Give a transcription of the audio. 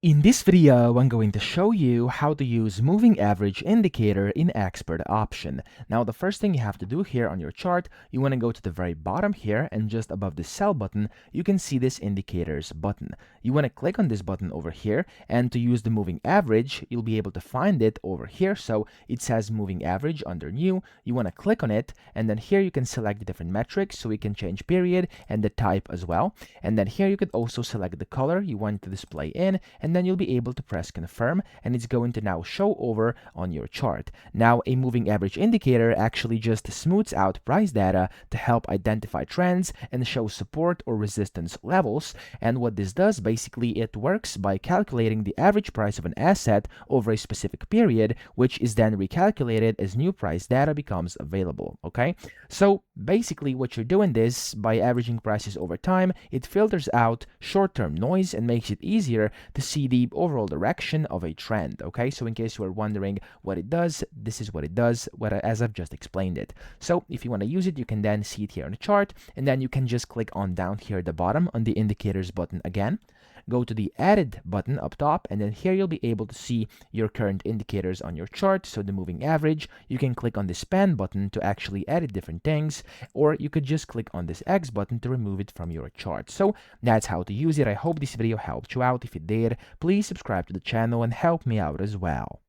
In this video, I'm going to show you how to use moving average indicator in expert option. Now, the first thing you have to do here on your chart, you want to go to the very bottom here, and just above the sell button, you can see this indicators button. You want to click on this button over here, and to use the moving average, you'll be able to find it over here. So it says moving average under new. You want to click on it, and then here you can select the different metrics, so we can change period and the type as well. And then here you could also select the color you want to display in, and then you'll be able to press confirm, and it's going to now show over on your chart. Now, a moving average indicator actually just smooths out price data to help identify trends and show support or resistance levels. And what this does, basically, it works by calculating the average price of an asset over a specific period, which is then recalculated as new price data becomes available. Okay, so basically what you're doing this by averaging prices over time, it filters out short-term noise and makes it easier to see the overall direction of a trend. Okay, so in case you are wondering what it does, this is what it does, as I've just explained it. So if you want to use it, you can then see it here on the chart, and then you can just click on down here at the bottom on the indicators button again. Go to the added button up top, and then here you'll be able to see your current indicators on your chart. So the moving average, you can click on the span button to actually edit different things, or you could just click on this X button to remove it from your chart. So that's how to use it. I hope this video helped you out. If it did, please subscribe to the channel and help me out as well.